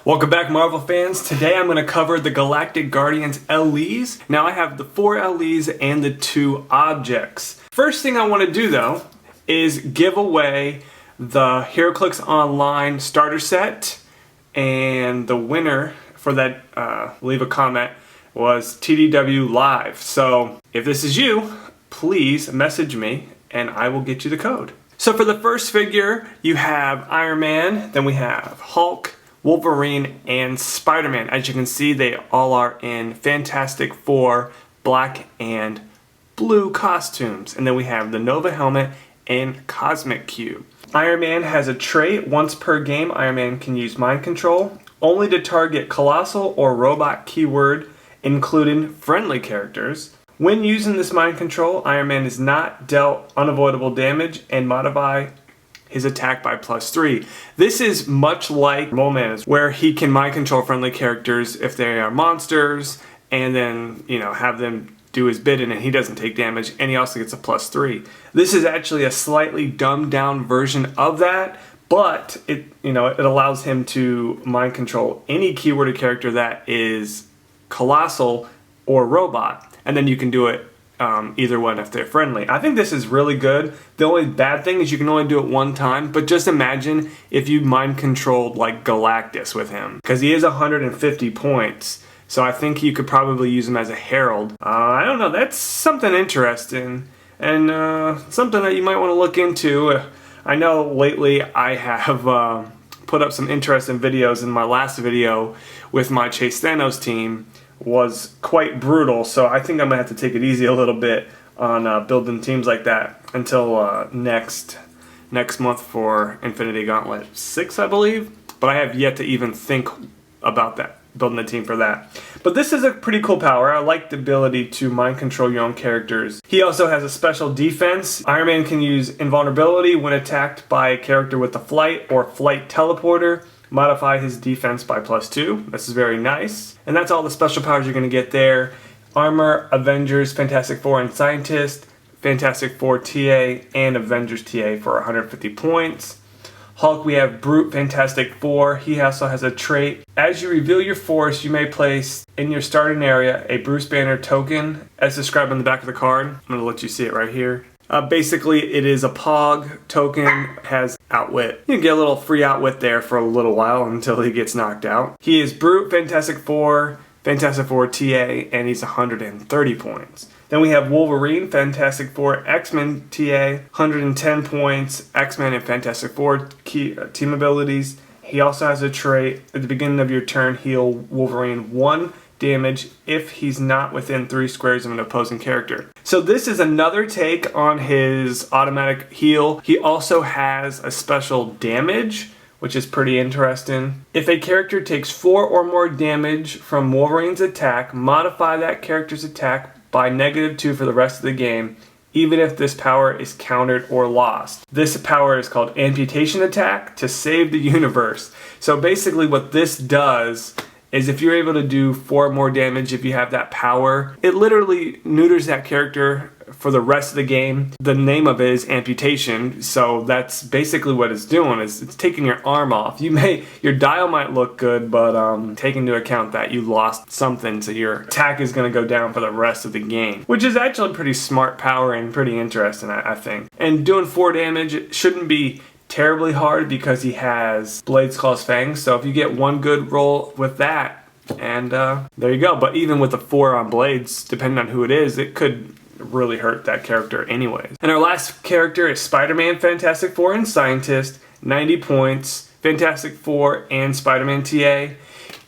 Welcome back, Marvel fans. Today I'm going to cover the Galactic Guardians LEs. Now I have the 4 LEs and the 2 objects. First thing I want to do though is give away the HeroClix Online starter set, and the winner for that, leave a comment, was TDW Live. So if this is you, please message me and I will get you the code. So for the first figure, you have Iron Man, then we have Hulk, Wolverine, and Spider-Man. As you can see, they all are in Fantastic Four black and blue costumes. And then we have the Nova helmet and Cosmic Cube. Iron Man has a trait. Once per game, Iron Man can use mind control, only to target colossal or robot keyword, including friendly characters. When using this mind control, Iron Man is not dealt unavoidable damage and modify his attack by +3. This is much like Mole, where he can mind control friendly characters if they are monsters, and then, have them do his bidding and he doesn't take damage, and he also gets a +3. This is actually a slightly dumbed down version of that, but it allows him to mind control any keyworded character that is colossal or robot, and then you can do it either one if they're friendly. I think this is really good. The only bad thing is you can only do it one time, but just imagine if you mind controlled like Galactus with him, because he is 150 points. So I think you could probably use him as a herald. I don't know, that's something interesting, and something that you might want to look into. I know lately I have put up some interesting videos. In my last video with my Chase Thanos team was quite brutal, so I think I'm gonna have to take it easy a little bit on building teams like that until next month for Infinity Gauntlet 6, I believe. But I have yet to even think about that, building a team for that. But this is a pretty cool power. I like the ability to mind control your own characters. He also has a special defense. Iron Man can use invulnerability when attacked by a character with a flight or flight teleporter. Modify his defense by +2. This is very nice. And that's all the special powers you're going to get there. Armor, Avengers, Fantastic Four, and Scientist, Fantastic Four TA, and Avengers TA for 150 points. Hulk, we have Brute Fantastic Four. He also has a trait. As you reveal your force, you may place in your starting area a Bruce Banner token, as described on the back of the card. I'm going to let you see it right here. Basically, it is a Pog token, has Outwit. You can get a little free Outwit there for a little while until he gets knocked out. He is Brute, Fantastic Four TA, and he's 130 points. Then we have Wolverine, Fantastic Four, X-Men TA, 110 points, X-Men and Fantastic Four team abilities. He also has a trait. At the beginning of your turn, heal Wolverine 1 damage if he's not within 3 squares of an opposing character. So this is another take on his automatic heal. He also has a special damage, which is pretty interesting. If a character takes 4 or more damage from Wolverine's attack, modify that character's attack by -2 for the rest of the game, even if this power is countered or lost. This power is called Amputation Attack to save the universe. So basically what this does is if you're able to do 4 more damage if you have that power, it literally neuters that character for the rest of the game. The name of it is amputation, so that's basically what it's doing, is it's taking your arm off. Your dial might look good, but take into account that you lost something, so your attack is going to go down for the rest of the game, which is actually a pretty smart power and pretty interesting, I think. And doing 4 damage, it shouldn't be terribly hard because he has Blades, Claws, Fangs, so if you get one good roll with that, and there you go. But even with the 4 on Blades, depending on who it is, it could really hurt that character anyways. And our last character is Spider-Man, Fantastic Four, and Scientist, 90 points, Fantastic Four and Spider-Man TA.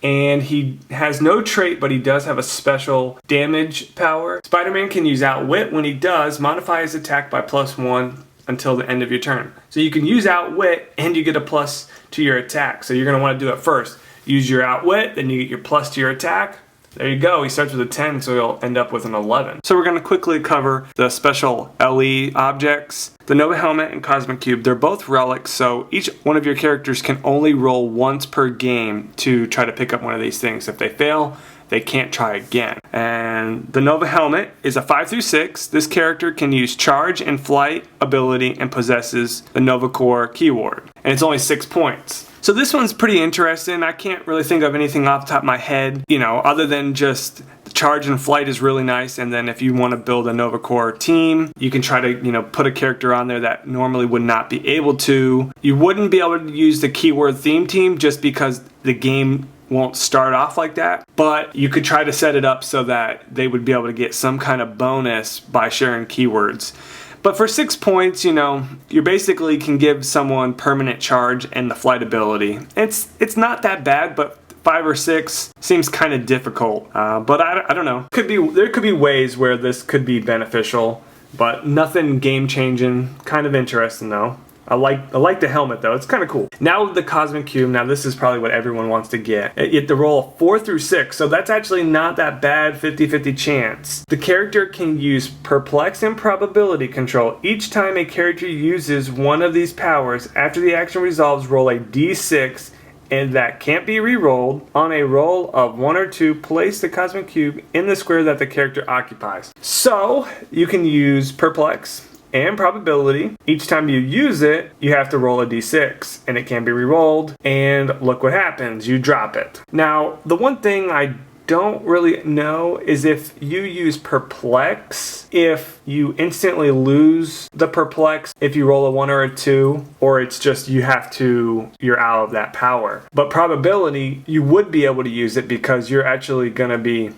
And he has no trait, but he does have a special damage power. Spider-Man can use Outwit. When he does, modify his attack by +1 until the end of your turn. So you can use Outwit and you get a plus to your attack. So you're going to want to do it first. Use your Outwit, then you get your plus to your attack. There you go. He starts with a 10, so he'll end up with an 11. So we're going to quickly cover the special LE objects. The Nova Helmet and Cosmic Cube, they're both relics, so each one of your characters can only roll once per game to try to pick up one of these things. If they fail, they can't try again. And the Nova helmet is a 5 through 6. This character can use charge and flight ability and possesses the Nova Core keyword. And it's only 6 points. So this one's pretty interesting. I can't really think of anything off the top of my head, other than just the charge and flight is really nice. And then if you want to build a Nova Core team, you can try to, put a character on there that normally would not be able to. You wouldn't be able to use the keyword theme team just because the game won't start off like that, but you could try to set it up so that they would be able to get some kind of bonus by sharing keywords. But for 6 points, you basically can give someone permanent charge and the flight ability. It's not that bad, but 5 or 6 seems kind of difficult. But I don't know. There could be ways where this could be beneficial, but nothing game changing. Kind of interesting though. I like the helmet though, it's kind of cool. Now with the Cosmic Cube, now this is probably what everyone wants to get. You have to roll 4 through 6, so that's actually not that bad, 50-50 chance. The character can use Perplex and Probability Control. Each time a character uses one of these powers, after the action resolves, roll a d6, and that can't be re-rolled. On a roll of 1 or 2, place the Cosmic Cube in the square that the character occupies. So, you can use Perplex and Probability. Each time you use it, you have to roll a d6 and it can be re-rolled, and look what happens, you drop it. Now, the one thing I don't really know is if you use Perplex, if you instantly lose the Perplex if you roll a 1 or a 2, or it's just you're out of that power. But Probability, you would be able to use it because you're actually going to be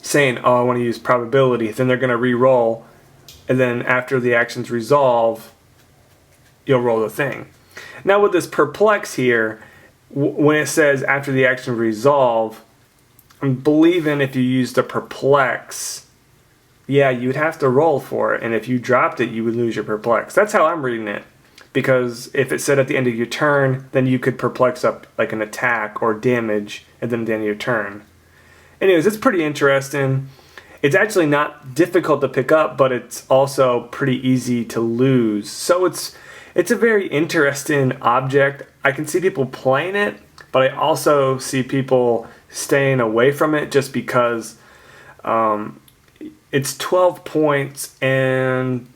saying, oh, I want to use Probability, then they're going to re-roll, and then after the actions resolve, you'll roll the thing. Now with this Perplex here, when it says after the action resolve, I'm believing if you use the Perplex, yeah, you'd have to roll for it, and if you dropped it, you would lose your Perplex. That's how I'm reading it, because if it said at the end of your turn, then you could Perplex up like an attack or damage, and then at the end of your turn. Anyways, it's pretty interesting. It's actually not difficult to pick up, but it's also pretty easy to lose. So it's a very interesting object. I can see people playing it, but I also see people staying away from it just because it's 12 points, and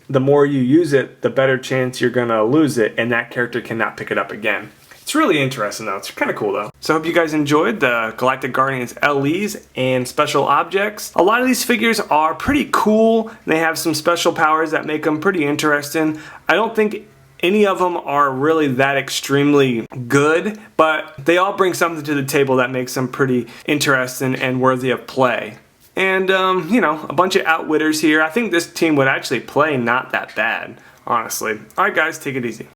the more you use it, the better chance you're going to lose it, and that character cannot pick it up again. It's really interesting though. It's kind of cool though. So I hope you guys enjoyed the Galactic Guardians LEs and special objects. A lot of these figures are pretty cool. They have some special powers that make them pretty interesting. I don't think any of them are really that extremely good, but they all bring something to the table that makes them pretty interesting and worthy of play. And, a bunch of outwitters here. I think this team would actually play not that bad, honestly. Alright guys, take it easy.